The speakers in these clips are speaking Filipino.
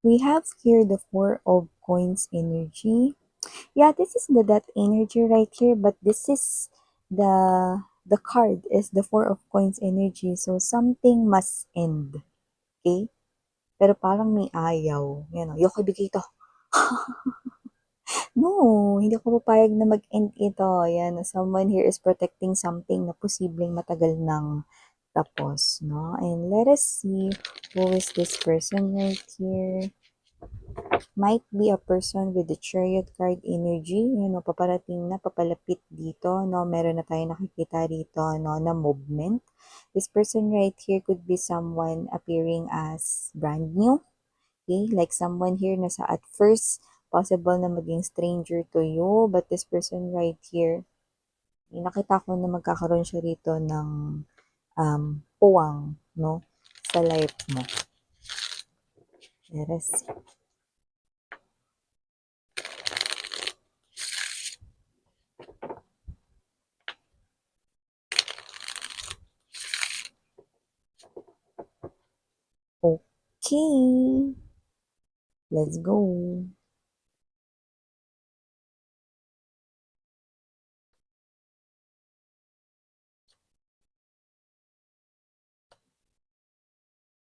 We have here the Four of Coins energy. Yeah, this is the that energy right here, but this is the card is the Four of Coins energy. So something must end. Okay? Pero parang may ayaw. Yan o. Yoko ibigay ito. No, hindi ako papayag na mag-end ito. Yan, someone here is protecting something na posibleng matagal nang tapos, no? And let us see who is this person right here. Might be a person with the Chariot card energy. Yun, no, paparating na, papalapit dito, no? Meron na tayo nakikita rito, no, na movement. This person right here could be someone appearing as brand new. Okay? Like someone here na sa at first, possible na maging stranger to you, but this person right here, nakita ko na magkakaroon siya rito ng puwang, no? Sa life mo. Let us see. Okay. Let's go.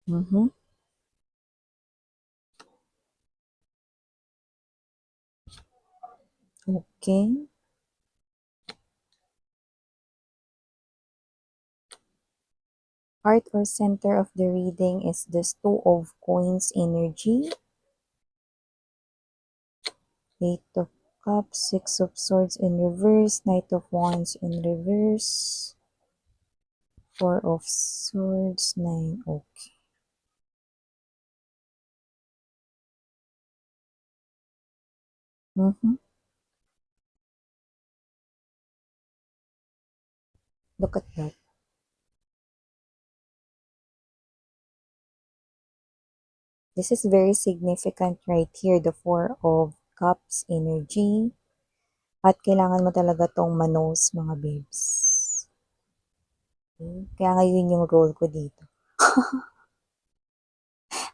Mm-hmm. Okay. Heart or center of the reading is this Two of Coins energy. Eight of Cups, Six of Swords in reverse, Knight of Wands in reverse, Four of Swords, Nine. Okay. Mm-hmm. Look at that. This is very significant right here, the Four of Cups energy. At kailangan mo talaga tong manos, mga babes. Okay? Kaya ngayon yung role ko dito.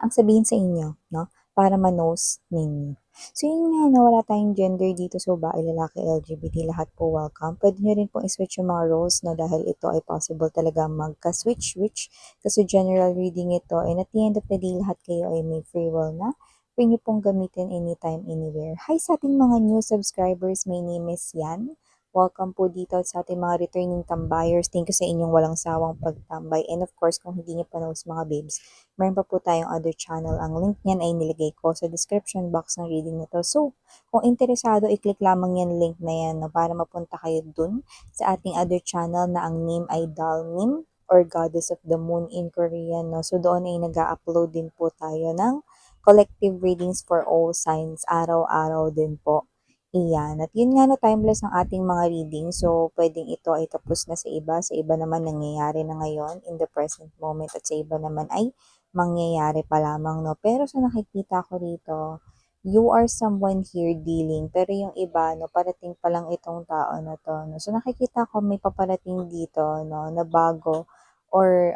Ang sabihin sa inyo, no? Para manos ninyo. So yun nga, no, wala tayong gender dito. So babae, lalaki, LGBT, lahat po welcome. Pwede nyo rin pong i-switch yung mga roles, no? Dahil ito ay possible talaga magka-switch-switch. Kasi general reading ito. And at the end of the day, lahat kayo ay may free will na. Pwede nyo pong gamitin anytime, anywhere. Hi sa ating mga new subscribers. My name is Yan. Welcome po dito sa ating mga returning tambayers. Thank you sa inyong walang sawang pagtambay. And of course, kung hindi nyo pa knows mga babes, meron pa po tayong other channel. Ang link niyan ay nilagay ko sa description box ng reading na to. So, kung interesado, i-click lamang yan link na yan, no, para mapunta kayo dun sa ating other channel na ang name ay Dalnim or Goddess of the Moon in Korean. No? So, doon ay nag-upload din po tayo ng collective readings for all signs araw-araw din po. Iyan. At yun nga, no, timeless ang ating mga reading. So, pwedeng ito ay tapos na sa iba. Sa iba naman nangyayari na ngayon in the present moment. At sa iba naman ay mangyayari pa lamang, no? Pero sa nakikita ko rito, you are someone here dealing. Pero yung iba, no, parating pa lang itong tao na to, no? So, nakikita ko may paparating dito, no, na bago or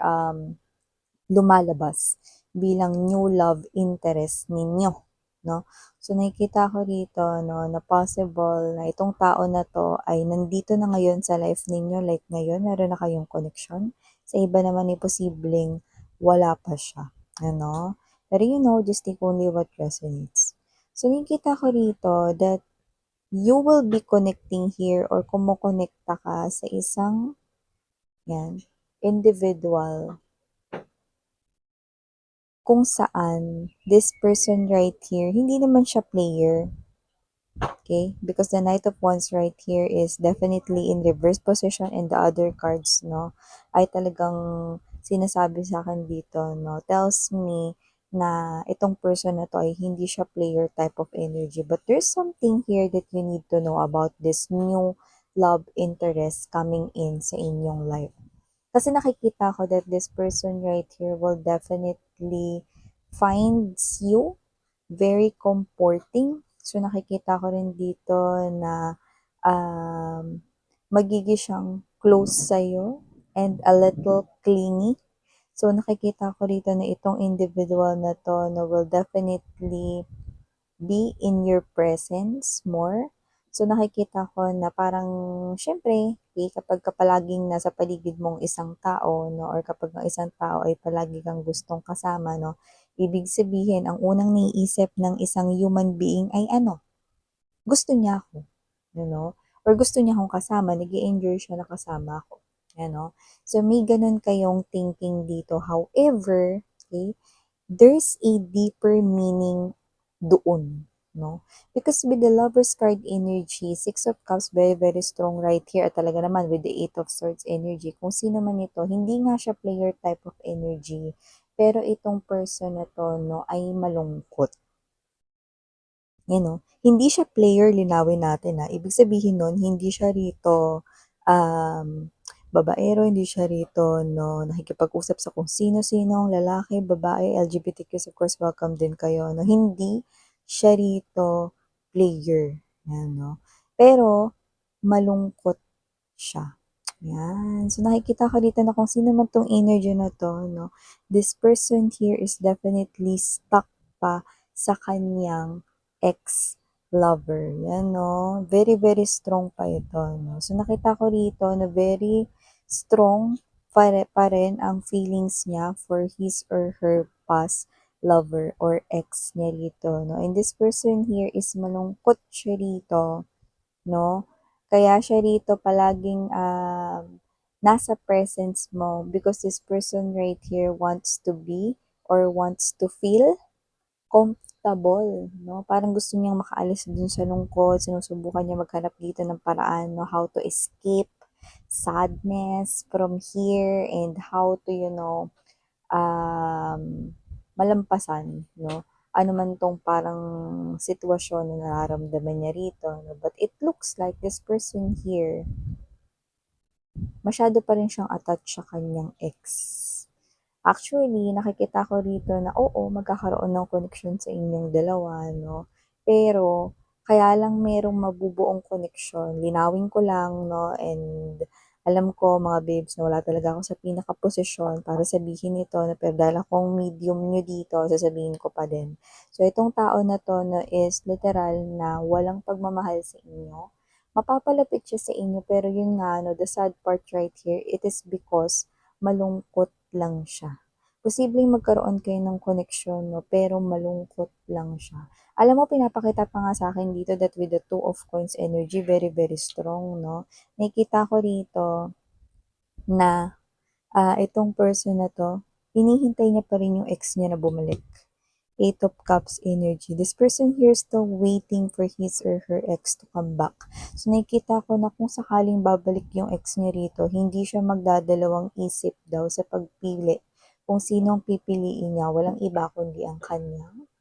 lumalabas bilang new love interest ninyo, no? So, nakikita ko rito, no, na possible na itong tao na to ay nandito na ngayon sa life ninyo, like ngayon, meron na kayong connection. Sa iba naman ay posibleng wala pa siya, ano? Pero you know, just take only what resonates. So, nakikita ko rito that you will be connecting here or kumukonekta ka sa isang, yan, individual kung saan this person right here, hindi naman siya player. Okay? Because the Knight of Wands right here is definitely in reverse position and the other cards, no, ay talagang sinasabi sa akin dito, no, tells me na itong person na to ay hindi siya player type of energy. But there's something here that you need to know about this new love interest coming in sa inyong life. Kasi nakikita ko that this person right here will definitely finds you very comforting. So nakikita ko rin dito na magiging siyang close sa'yo and a little clingy. So, nakikita ko rito na itong individual na 'to 'no, will definitely be in your presence more. So, nakikita ko na parang siyempre, kapagka palaging nasa paligid mong isang tao 'no, or kapag ang isang tao ay palagi kang gustong kasama 'no, ibig sabihin ang unang naiisip ng isang human being ay ano, gusto niya ako, or gusto niya akong kasama, nag-e-enjoy siya na kasama ako, So, may gano'n kayong thinking dito. However, okay, there's a deeper meaning doon, no? Because with the Lover's card energy, Six of Cups, very, very strong right here. At talaga naman, with the Eight of Swords energy, kung sino man ito, hindi nga siya player type of energy. Pero itong person na to, no, ay malungkot. Hindi siya player, linawin natin, ibig sabihin nun hindi siya rito, babaero, hindi siya rito 'no, nakikipag-usap sa kung sino-sinong lalaki, babae, LGBTQs, of course welcome din kayo 'no. Hindi siya rito player, 'yan 'no. Pero malungkot siya, 'yan. So nakikita ko dito na kung sino man 'tong energy na 'to 'no, this person here is definitely stuck pa sa kaniyang ex-lover, 'yan 'no. Very, very strong pa ito 'no. So nakita ko rito na very strong pa rin ang feelings niya for his or her past lover or ex niya rito 'no. And this person here is malungkot siya rito 'no. Kaya siya rito palaging, nasa presence mo because this person right here wants to be or wants to feel comfortable 'no. Parang gusto niyang makaalis dun sa lungkot, sinusubukan niya maghanap dito ng paraan 'no, how to escape sadness from here and how to, malampasan 'no, ano man 'tong parang sitwasyon na nararamdaman niya rito 'no. But it looks like this person here, masyado pa rin siyang attached sa kanyang ex. Actually, nakikita ko rito na oo, magkakaroon ng connection sa inyong dalawa 'no, pero kaya lang merong mabubuong connection. Linawin ko lang 'no, and alam ko mga babes na wala talaga ako sa pinakaposisyon para sabihin ito na pero dahil akong medium niyo dito, sasabihin ko pa din. So, itong tao na 'to 'no is literal na walang pagmamahal sa inyo. Mapapalapit siya sa inyo pero yun nga 'no, the sad part right here, it is because malungkot lang siya. Posibleng magkaroon kayo ng koneksyon 'no, pero malungkot lang siya. Alam mo pinapakita pa nga sa'kin dito that with the Two of Coins energy, very, very strong 'no. Nakikita ko rito na, itong person na 'to, hinihintay niya pa rin yung ex niya na bumalik. Eight of Cups energy. This person here is still waiting for his or her ex to come back. So, nakikita ko na kung sakaling babalik yung ex niya rito, hindi siya magdadalawang isip daw sa pagpili kung sino ang pipiliin niya. Walang iba kundi ang kanyang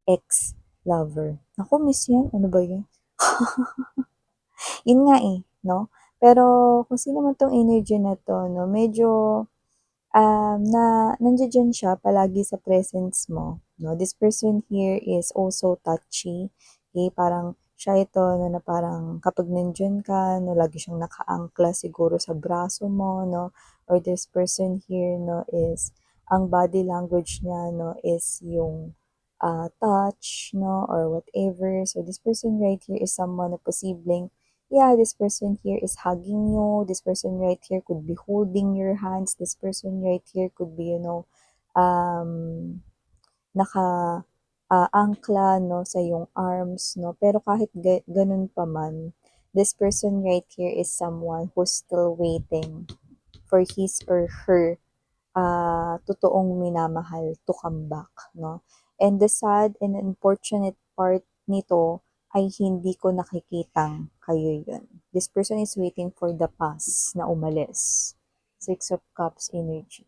ex-lover. Naku, miss yan. Ano ba yun? Yun nga eh, no? Pero kung sino man tong energy na to, no, medyo nandiya-diyan siya palagi sa presence mo, 'no. This person here is also touchy, okay, parang siya ito 'no, na parang kapag nandiyan ka 'no, lagi siyang nakaangkla siguro sa braso mo 'no, or this person here 'no, is ang body language niya 'no, is yung, touch 'no, or whatever. So, this person right here is someone na posibleng yeah, this person here is hugging you. This person right here could be holding your hands. This person right here could be, um, naka angkla, no, sa yung arms, no. Pero kahit ganun pa man, this person right here is someone who's still waiting for his or her totoong minamahal to come back, no? And the sad and unfortunate part nito ay hindi ko nakikitang kayo yun. This person is waiting for the past na umalis. Six of Cups energy.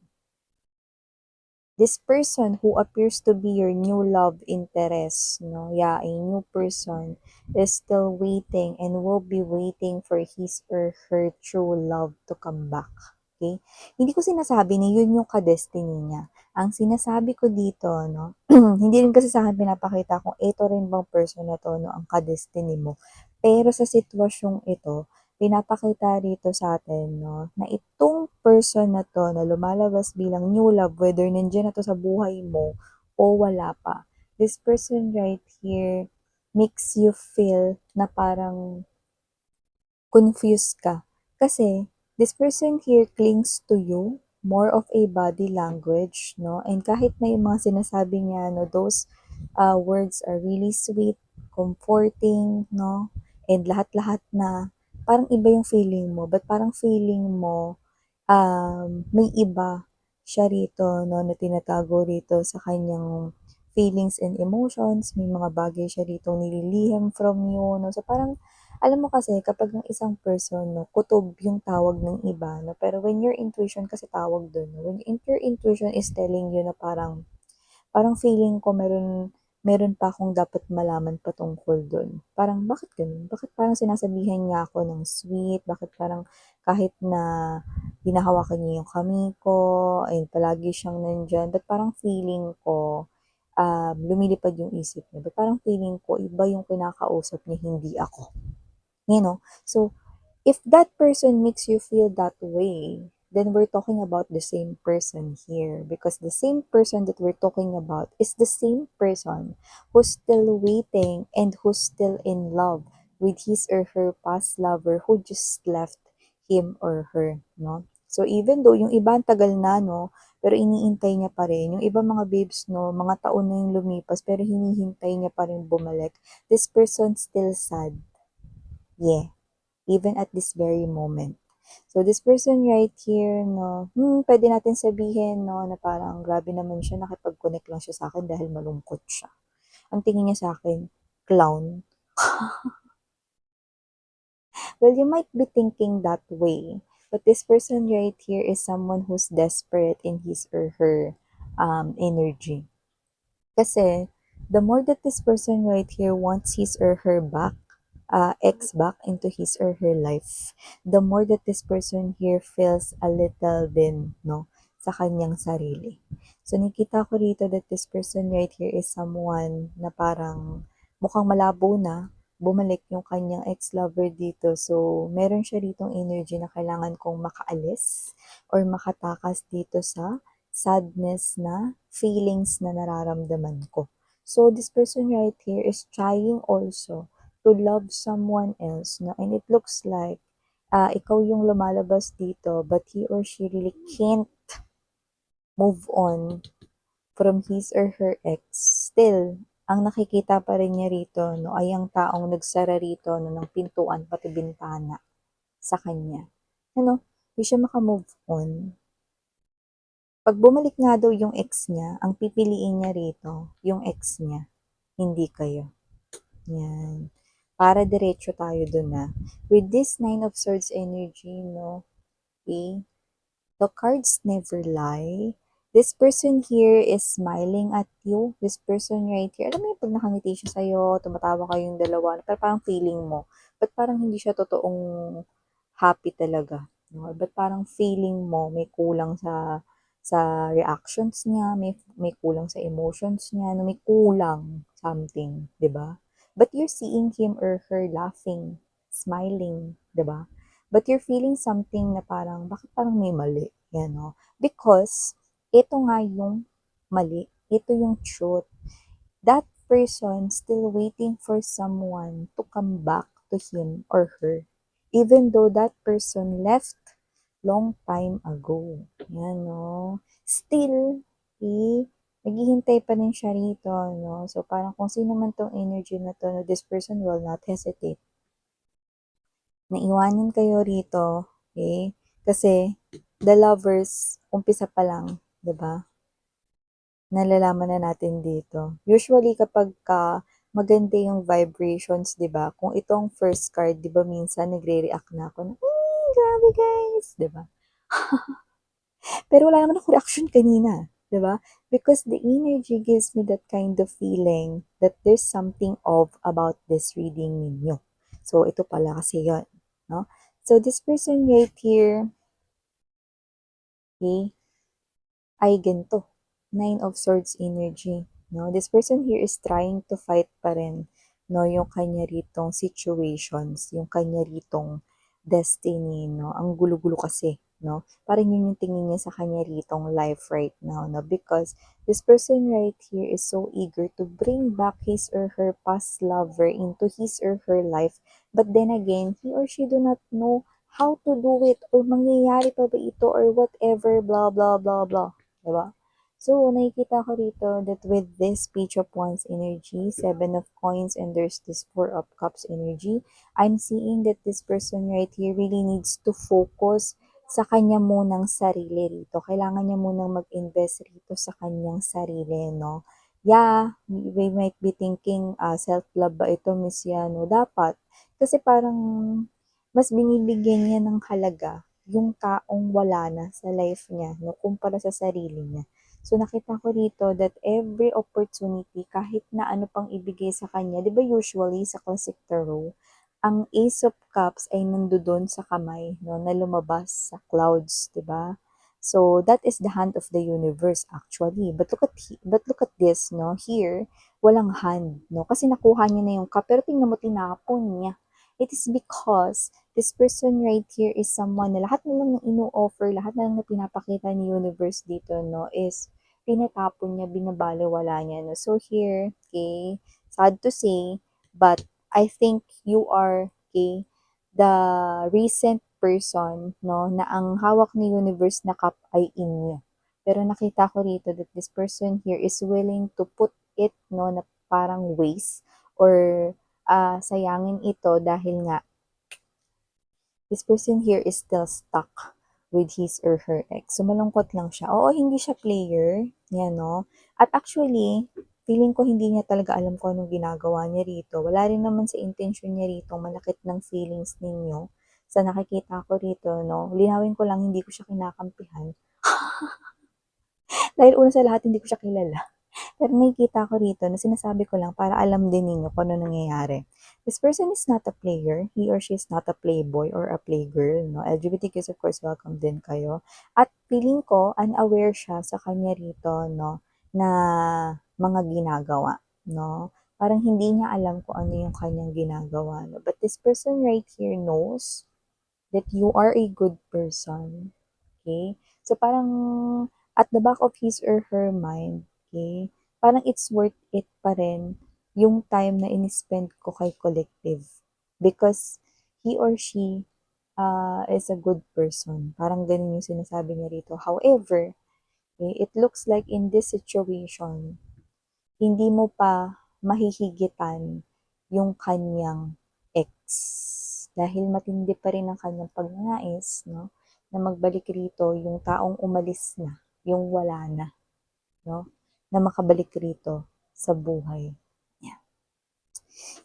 This person who appears to be your new love interest, no? Yeah, a new person is still waiting and will be waiting for his or her true love to come back. Okay? Hindi ko sinasabi na yun yung ka-destiny niya. Ang sinasabi ko dito, no, hindi rin kasi sa akin pinapakita kung ito rin bang person na to, no, ang ka-destiny mo. Pero sa sitwasyong ito, pinapakita rito sa atin 'no, na itong person na 'to na lumalabas bilang new love, whether nandiyan na 'to sa buhay mo o wala pa, this person right here makes you feel na parang confused ka. Kasi this person here clings to you, more of a body language, no? And kahit na yung mga sinasabi niya, no, those words are really sweet, comforting, no? And lahat-lahat na, parang iba yung feeling mo. But parang feeling mo, may iba siya rito, no, na tinatago rito sa kanyang feelings and emotions. May mga bagay siya rito nililihim from you, no? So parang alam mo kasi kapag ang isang person 'no, kutob yung tawag ng iba 'no, pero when your intuition kasi tawag dun 'no, when your intuition is telling you na parang parang feeling ko meron meron pa akong dapat malaman patungkol dun. Parang bakit ganun? Bakit parang sinasabihan niya ako ng sweet? Bakit parang kahit na hinahawakan niya yung kamay ko, ayun palagi siyang nandiyan, ba't parang feeling ko, lumilipad yung isip niya, ba't parang feeling ko iba yung kinakausap niya, hindi ako. You know? So, if that person makes you feel that way, then we're talking about the same person here because the same person that we're talking about is the same person who's still waiting and who's still in love with his or her past lover who just left him or her, no? So even though yung iba ang tagal na, no, pero iniintay niya pa rin. Yung iba mga babes, no, mga taon na yung lumipas pero hinihintay niya pa rin bumalik. This person still sad. Yeah, even at this very moment. So this person right here, no, pwede natin sabihin, no, na parang grabe naman siya, nakipag-connect lang siya sa akin dahil malungkot siya. Ang tingin niya sa akin, clown. Well, you might be thinking that way, but this person right here is someone who's desperate in his or her energy. Kasi, the more that this person right here wants his or her back, ex back into his or her life, the more that this person here feels a little din, no, sa kanyang sarili. So, nakita ko rito that this person right here is someone na parang mukhang malabo na, bumalik yung kanyang ex-lover dito. So, meron siya ditong energy na kailangan kong makaalis or makatakas dito sa sadness na feelings na nararamdaman ko. So, this person right here is trying also to love someone else, no? And it looks like ikaw yung lumalabas dito, but he or she really can't move on from his or her ex. Still, ang nakikita pa rin niya rito, no, ay ang taong nagsara rito no, ng pintuan pati bintana sa kanya. Ano, hindi siya makamove on. Pag bumalik nga daw yung ex niya, ang pipiliin niya rito, yung ex niya, hindi kayo. Yan. Para diretso tayo dun na. With this Nine of Swords energy, no, okay, the cards never lie. This person here is smiling at you. This person right here, alam mo yung pag nakangiti siya sa'yo, tumatawa kayong dalawa, pero parang feeling mo, but parang hindi siya totoong happy talaga. No? But parang feeling mo may kulang sa reactions niya, may kulang sa emotions niya, no, may kulang something, 'di ba? But you're seeing him or her laughing, smiling, 'di ba? But you're feeling something na parang bakit parang may mali, yan no? Because ito nga yung mali, ito yung truth. That person still waiting for someone to come back to him or her, even though that person left long time ago. Yan, no? Still, naghihintay pa rin siya rito, no? So, parang kung sino man tong energy na to, no, this person will not hesitate. Naiwanan kayo rito, okay? Kasi, the lovers, umpisa pa lang, 'di ba? Nalalaman na natin dito. Usually kapag maganda yung vibrations, 'di ba? Kung itong first card, 'di ba minsan nagre-react na ako na, grabe guys, 'di ba? Pero wala naman akong reaction kanina, 'di ba? Because the energy gives me that kind of feeling that there's something off about this reading ninyo. So ito pala kasi 'yon, no? So this person right here, okay, ay ganito. Nine of Swords energy. No? This person here is trying to fight pa rin, no, yung kanya ritong situations, yung kanya ritong destiny, no? Ang gulo-gulo kasi, no? Parang yun yung tingin niya sa kanya ritong life right now, no? Because this person right here is so eager to bring back his or her past lover into his or her life. But then again, he or she do not know how to do it or mangyayari pa ba ito or whatever, blah, blah, blah, blah. Diba? So, nakikita ko rito that with this Page of Wands energy, Seven of Coins, and there's this Four of Cups energy, I'm seeing that this person right here really needs to focus sa kanya munang sarili rito. Kailangan niya munang mag-invest rito sa kanyang sarili, no? Yeah, we might be thinking, self-love ba ito, Miss Yano? Dapat. Kasi parang mas binibigyan niya ng halaga yung taong wala na sa life niya, no? Kumpara sa sarili niya. So, nakita ko rito that every opportunity, kahit na ano pang ibigay sa kanya, di ba usually sa classic tarot, ang Ace of Cups ay nandoon sa kamay, no, na lumabas sa clouds, 'di ba? So that is the hand of the universe actually. But look at this, no? Here, walang hand, no? Kasi nakuha niya na yung cup, pero tingnan mo tinapon niya. It is because this person right here is someone na lahat na lang ng ino-offer, lahat na lang na pinapakita ni universe dito, no, is tinatapon niya, binabaliwala niya, no? So here, okay, sad to say, but I think you are the recent person, no, na ang hawak ni universe na cup ay inyo. Pero nakita ko rito that this person here is willing to put it, no, na parang waste or sayangin ito dahil nga this person here is still stuck with his or her ex. So, malungkot lang siya. Oo, hindi siya player. Yan, no? At actually, feeling ko hindi niya talaga alam kung anong ginagawa niya rito. Wala rin naman sa intention niya rito manakit ng feelings ninyo. Sa nakikita ko rito, no? Linawin ko lang, hindi ko siya kinakampihan. Dahil una sa lahat, hindi ko siya kilala. Pero nakikita ko rito na sinasabi ko lang para alam din ninyo kung ano nangyayari. This person is not a player. He or she is not a playboy or a playgirl. No? LGBTQs, of course, welcome din kayo. At feeling ko, unaware siya sa kanya rito, no, na mga ginagawa. No? Parang hindi niya alam kung ano yung kanyang ginagawa. No? But this person right here knows that you are a good person. Okay? So, parang at the back of his or her mind, okay, parang it's worth it pa rin yung time na in-spend ko kay collective. Because he or she is a good person. Parang ganun yung sinasabi niya rito. However, okay, it looks like in this situation, hindi mo pa mahihigitan yung kanyang ex. Dahil matindi pa rin ang kanyang pagnanais, no? Na magbalik rito yung taong umalis na, yung wala na, no? Na makabalik rito sa buhay niya.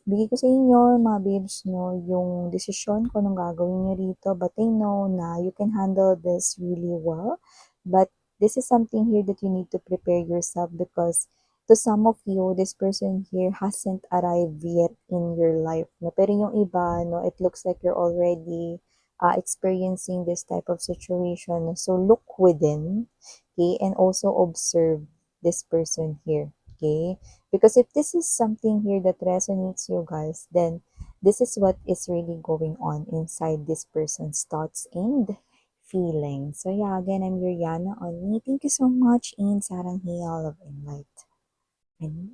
Bigay ko sa inyo, mga babes, no, yung desisyon kung anong gagawin niyo rito. But I know na you can handle this really well. But this is something here that you need to prepare yourself because to some of you, this person here hasn't arrived yet in your life. No? Pero yung iba, no, it looks like you're already experiencing this type of situation. So look within, okay, and also observe this person here, okay? Because if this is something here that resonates you guys, then this is what is really going on inside this person's thoughts and feelings. So yeah, again, I'm Yuriana on me. Thank you so much in Sarang Hiya, Love and Light. And